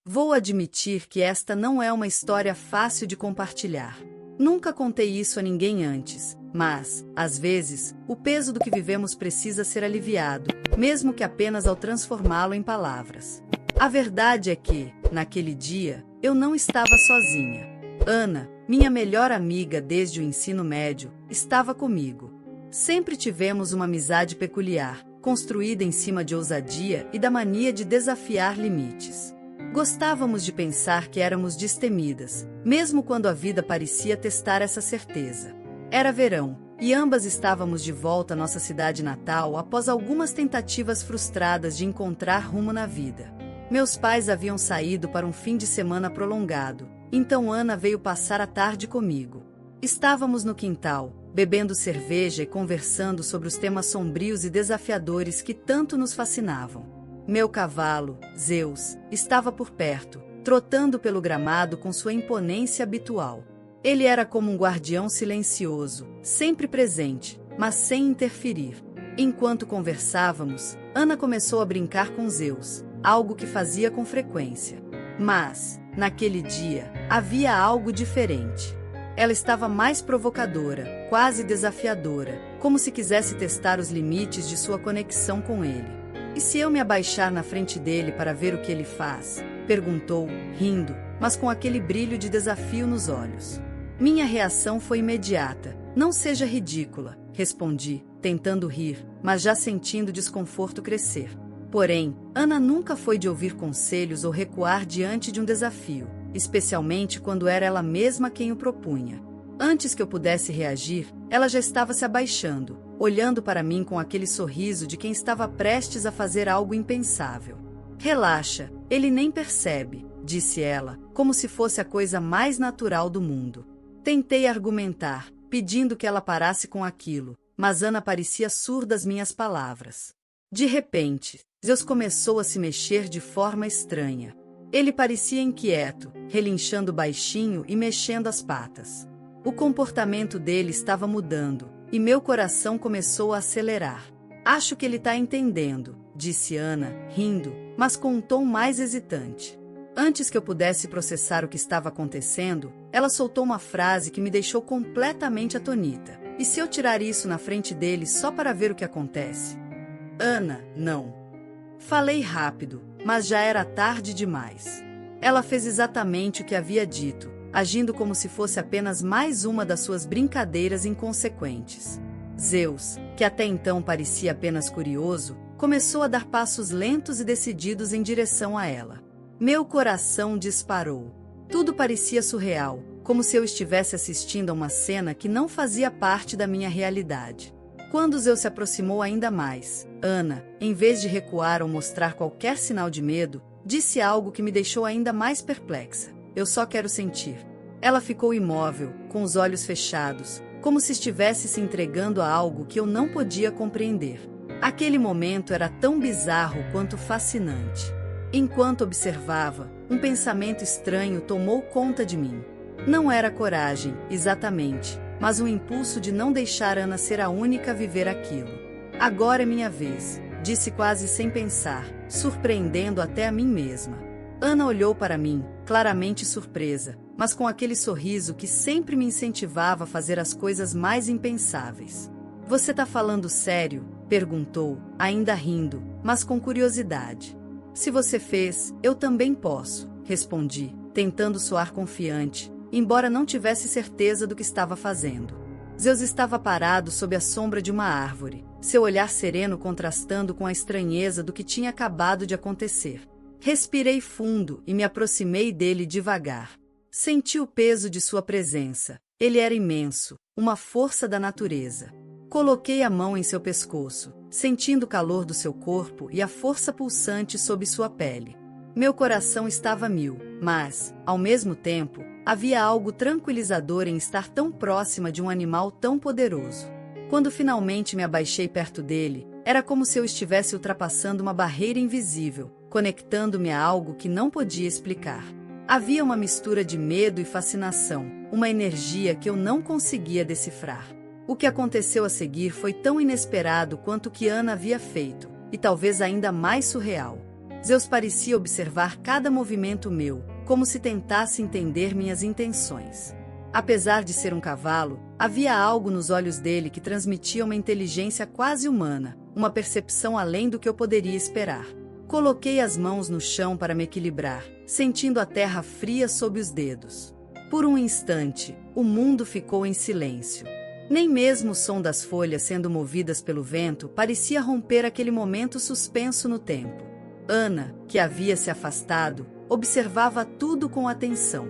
Vou admitir que esta não é uma história fácil de compartilhar. Nunca contei isso a ninguém antes, mas, às vezes, o peso do que vivemos precisa ser aliviado, mesmo que apenas ao transformá-lo em palavras. A verdade é que, naquele dia, eu não estava sozinha. Ana, minha melhor amiga desde o ensino médio, estava comigo. Sempre tivemos uma amizade peculiar, construída em cima de ousadia e da mania de desafiar limites. Gostávamos de pensar que éramos destemidas, mesmo quando a vida parecia testar essa certeza. Era verão, e ambas estávamos de volta à nossa cidade natal após algumas tentativas frustradas de encontrar rumo na vida. Meus pais haviam saído para um fim de semana prolongado, então Ana veio passar a tarde comigo. Estávamos no quintal, bebendo cerveja e conversando sobre os temas sombrios e desafiadores que tanto nos fascinavam. Meu cavalo, Zeus, estava por perto, trotando pelo gramado com sua imponência habitual. Ele era como um guardião silencioso, sempre presente, mas sem interferir. Enquanto conversávamos, Ana começou a brincar com Zeus, algo que fazia com frequência. Mas, naquele dia, havia algo diferente. Ela estava mais provocadora, quase desafiadora, como se quisesse testar os limites de sua conexão com ele. E se eu me abaixar na frente dele para ver o que ele faz? Perguntou, rindo, mas com aquele brilho de desafio nos olhos. Minha reação foi imediata. Não seja ridícula, respondi, tentando rir, mas já sentindo o desconforto crescer. Porém, Ana nunca foi de ouvir conselhos ou recuar diante de um desafio, especialmente quando era ela mesma quem o propunha. Antes que eu pudesse reagir, ela já estava se abaixando, olhando para mim com aquele sorriso de quem estava prestes a fazer algo impensável. Relaxa, ele nem percebe, disse ela, como se fosse a coisa mais natural do mundo. Tentei argumentar, pedindo que ela parasse com aquilo, mas Ana parecia surda às minhas palavras. De repente, Zeus começou a se mexer de forma estranha. Ele parecia inquieto, relinchando baixinho e mexendo as patas. O comportamento dele estava mudando, e meu coração começou a acelerar. Acho que ele está entendendo, disse Ana, rindo, mas com um tom mais hesitante. Antes que eu pudesse processar o que estava acontecendo, ela soltou uma frase que me deixou completamente atonita. E se eu tirar isso na frente dele só para ver o que acontece? Ana, não. Falei rápido, mas já era tarde demais. Ela fez exatamente o que havia dito, agindo como se fosse apenas mais uma das suas brincadeiras inconsequentes. Zeus, que até então parecia apenas curioso, começou a dar passos lentos e decididos em direção a ela. Meu coração disparou. Tudo parecia surreal, como se eu estivesse assistindo a uma cena que não fazia parte da minha realidade. Quando Zeus se aproximou ainda mais, Ana, em vez de recuar ou mostrar qualquer sinal de medo, disse algo que me deixou ainda mais perplexa. Eu só quero sentir. Ela ficou imóvel, com os olhos fechados, como se estivesse se entregando a algo que eu não podia compreender. Aquele momento era tão bizarro quanto fascinante. Enquanto observava, um pensamento estranho tomou conta de mim. Não era coragem, exatamente, mas um impulso de não deixar Ana ser a única a viver aquilo. Agora é minha vez, disse quase sem pensar, surpreendendo até a mim mesma. Ana olhou para mim, claramente surpresa, mas com aquele sorriso que sempre me incentivava a fazer as coisas mais impensáveis. Você tá falando sério? Perguntou, ainda rindo, mas com curiosidade. Se você fez, eu também posso, respondi, tentando soar confiante, embora não tivesse certeza do que estava fazendo. Zeus estava parado sob a sombra de uma árvore, seu olhar sereno contrastando com a estranheza do que tinha acabado de acontecer. Respirei fundo e me aproximei dele devagar. Senti o peso de sua presença. Ele era imenso, uma força da natureza. Coloquei a mão em seu pescoço, sentindo o calor do seu corpo e a força pulsante sob sua pele. Meu coração estava a mil, mas, ao mesmo tempo, havia algo tranquilizador em estar tão próxima de um animal tão poderoso. Quando finalmente me abaixei perto dele, era como se eu estivesse ultrapassando uma barreira invisível, conectando-me a algo que não podia explicar. Havia uma mistura de medo e fascinação, uma energia que eu não conseguia decifrar. O que aconteceu a seguir foi tão inesperado quanto o que Ana havia feito, e talvez ainda mais surreal. Zeus parecia observar cada movimento meu, como se tentasse entender minhas intenções. Apesar de ser um cavalo, havia algo nos olhos dele que transmitia uma inteligência quase humana, uma percepção além do que eu poderia esperar. Coloquei as mãos no chão para me equilibrar, sentindo a terra fria sob os dedos. Por um instante, o mundo ficou em silêncio. Nem mesmo o som das folhas sendo movidas pelo vento parecia romper aquele momento suspenso no tempo. Ana, que havia se afastado, observava tudo com atenção.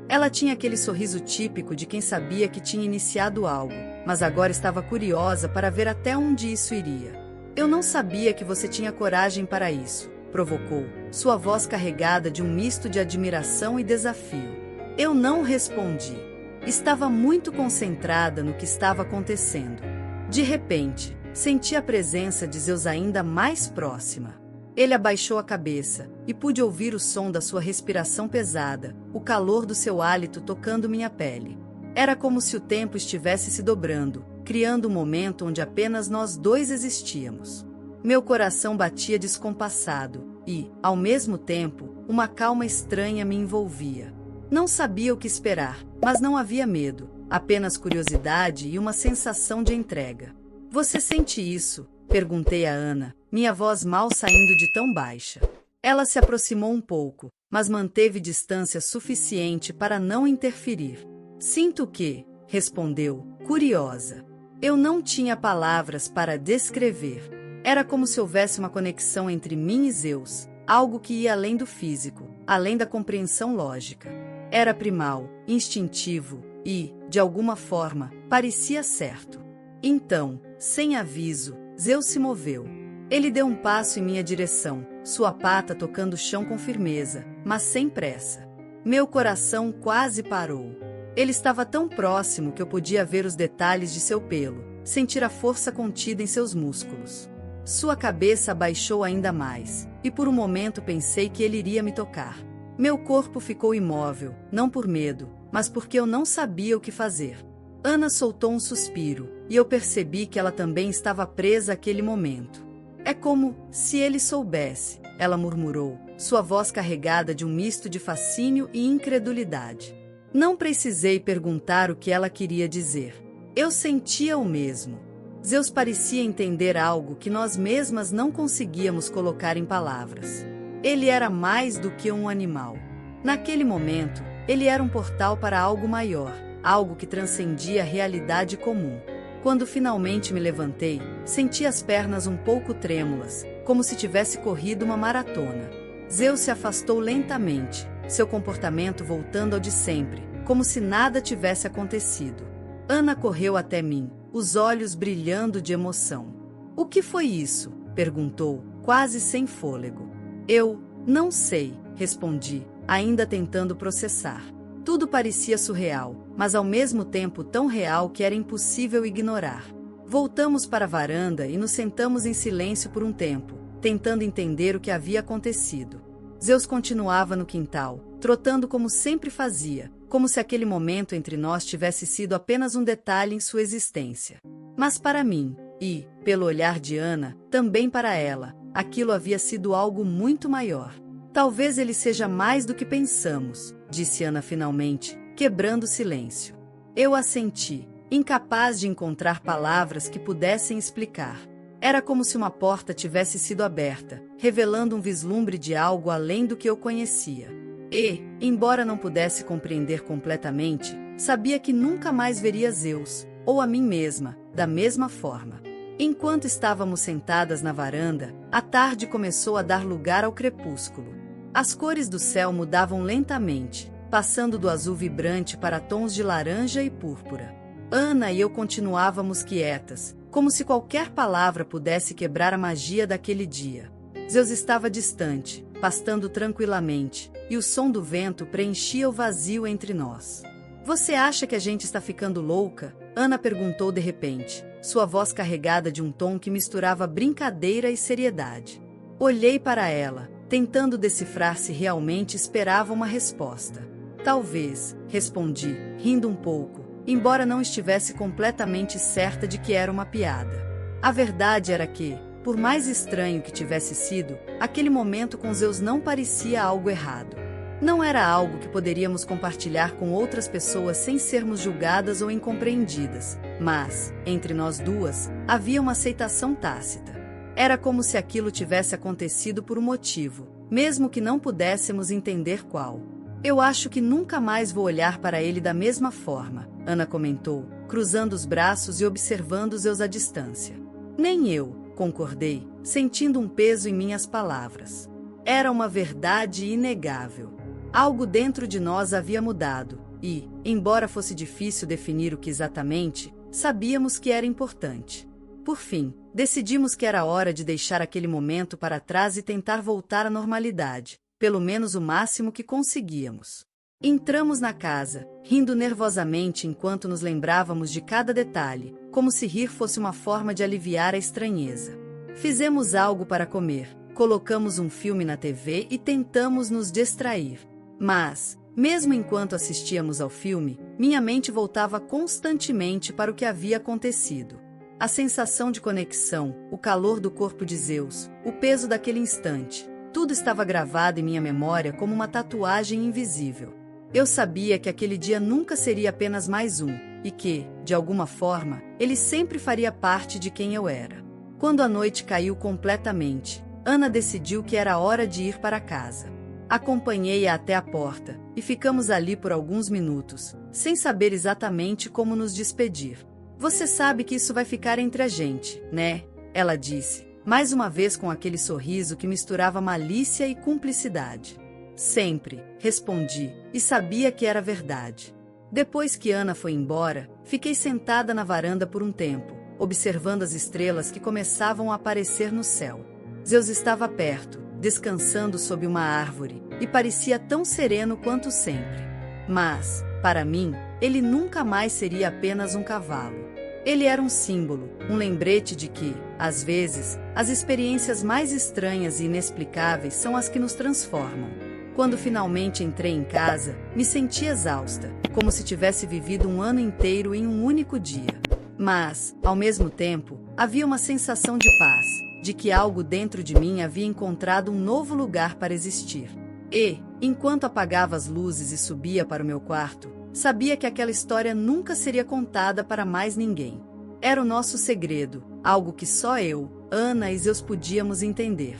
Ela tinha aquele sorriso típico de quem sabia que tinha iniciado algo, mas agora estava curiosa para ver até onde isso iria. Eu não sabia que você tinha coragem para isso, provocou, sua voz carregada de um misto de admiração e desafio. Eu não respondi. Estava muito concentrada no que estava acontecendo. De repente, senti a presença de Zeus ainda mais próxima. Ele abaixou a cabeça, e pude ouvir o som da sua respiração pesada, o calor do seu hálito tocando minha pele. Era como se o tempo estivesse se dobrando, criando um momento onde apenas nós dois existíamos. Meu coração batia descompassado, e, ao mesmo tempo, uma calma estranha me envolvia. Não sabia o que esperar, mas não havia medo, apenas curiosidade e uma sensação de entrega. Você sente isso? Perguntei a Ana, minha voz mal saindo de tão baixa. Ela se aproximou um pouco, mas manteve distância suficiente para não interferir. Sinto que, respondeu, curiosa. Eu não tinha palavras para descrever. Era como se houvesse uma conexão entre mim e Zeus, algo que ia além do físico, além da compreensão lógica. Era primal, instintivo e, de alguma forma, parecia certo. Então, sem aviso, Zeus se moveu. Ele deu um passo em minha direção, sua pata tocando o chão com firmeza, mas sem pressa. Meu coração quase parou. Ele estava tão próximo que eu podia ver os detalhes de seu pelo, sentir a força contida em seus músculos. Sua cabeça abaixou ainda mais, e por um momento pensei que ele iria me tocar. Meu corpo ficou imóvel, não por medo, mas porque eu não sabia o que fazer. Ana soltou um suspiro, e eu percebi que ela também estava presa àquele momento. É como se ele soubesse, ela murmurou, sua voz carregada de um misto de fascínio e incredulidade. Não precisei perguntar o que ela queria dizer. Eu sentia o mesmo. Zeus parecia entender algo que nós mesmas não conseguíamos colocar em palavras. Ele era mais do que um animal. Naquele momento, ele era um portal para algo maior, algo que transcendia a realidade comum. Quando finalmente me levantei, senti as pernas um pouco trêmulas, como se tivesse corrido uma maratona. Zeus se afastou lentamente, seu comportamento voltando ao de sempre, como se nada tivesse acontecido. Ana correu até mim, os olhos brilhando de emoção. "O que foi isso?" perguntou, quase sem fôlego. "Eu não sei", respondi, ainda tentando processar. Tudo parecia surreal, mas ao mesmo tempo tão real que era impossível ignorar. Voltamos para a varanda e nos sentamos em silêncio por um tempo, tentando entender o que havia acontecido. Zeus continuava no quintal, trotando como sempre fazia, como se aquele momento entre nós tivesse sido apenas um detalhe em sua existência. Mas para mim, e, pelo olhar de Ana, também para ela, aquilo havia sido algo muito maior. "Talvez ele seja mais do que pensamos", disse Ana finalmente, quebrando o silêncio. Eu assenti, incapaz de encontrar palavras que pudessem explicar. Era como se uma porta tivesse sido aberta, revelando um vislumbre de algo além do que eu conhecia. E, embora não pudesse compreender completamente, sabia que nunca mais veria Zeus, ou a mim mesma, da mesma forma. Enquanto estávamos sentadas na varanda, a tarde começou a dar lugar ao crepúsculo. As cores do céu mudavam lentamente, passando do azul vibrante para tons de laranja e púrpura. Ana e eu continuávamos quietas, como se qualquer palavra pudesse quebrar a magia daquele dia. Zeus estava distante, pastando tranquilamente, e o som do vento preenchia o vazio entre nós. "Você acha que a gente está ficando louca?" Ana perguntou de repente, sua voz carregada de um tom que misturava brincadeira e seriedade. Olhei para ela, tentando decifrar se realmente esperava uma resposta. "Talvez", respondi, rindo um pouco, embora não estivesse completamente certa de que era uma piada. A verdade era que, por mais estranho que tivesse sido, aquele momento com Zeus não parecia algo errado. Não era algo que poderíamos compartilhar com outras pessoas sem sermos julgadas ou incompreendidas, mas, entre nós duas, havia uma aceitação tácita. Era como se aquilo tivesse acontecido por um motivo, mesmo que não pudéssemos entender qual. Eu acho que nunca mais vou olhar para ele da mesma forma, Ana comentou, cruzando os braços e observando Zeus à distância. Nem eu, concordei, sentindo um peso em minhas palavras. Era uma verdade inegável. Algo dentro de nós havia mudado, e, embora fosse difícil definir o que exatamente, sabíamos que era importante. Por fim, decidimos que era hora de deixar aquele momento para trás e tentar voltar à normalidade, pelo menos o máximo que conseguíamos. Entramos na casa, rindo nervosamente enquanto nos lembrávamos de cada detalhe, como se rir fosse uma forma de aliviar a estranheza. Fizemos algo para comer, colocamos um filme na TV e tentamos nos distrair. Mas, mesmo enquanto assistíamos ao filme, minha mente voltava constantemente para o que havia acontecido. A sensação de conexão, o calor do corpo de Zeus, o peso daquele instante, tudo estava gravado em minha memória como uma tatuagem invisível. Eu sabia que aquele dia nunca seria apenas mais um, e que, de alguma forma, ele sempre faria parte de quem eu era. Quando a noite caiu completamente, Ana decidiu que era hora de ir para casa. Acompanhei-a até a porta, e ficamos ali por alguns minutos, sem saber exatamente como nos despedir. Você sabe que isso vai ficar entre a gente, né? Ela disse, mais uma vez com aquele sorriso que misturava malícia e cumplicidade. Sempre, respondi, e sabia que era verdade. Depois que Ana foi embora, fiquei sentada na varanda por um tempo, observando as estrelas que começavam a aparecer no céu. Zeus estava perto, descansando sob uma árvore, e parecia tão sereno quanto sempre. Mas, para mim, ele nunca mais seria apenas um cavalo. Ele era um símbolo, um lembrete de que, às vezes, as experiências mais estranhas e inexplicáveis são as que nos transformam. Quando finalmente entrei em casa, me senti exausta, como se tivesse vivido um ano inteiro em um único dia. Mas, ao mesmo tempo, havia uma sensação de paz, de que algo dentro de mim havia encontrado um novo lugar para existir. E, enquanto apagava as luzes e subia para o meu quarto, sabia que aquela história nunca seria contada para mais ninguém. Era o nosso segredo, algo que só eu, Ana e Zeus podíamos entender.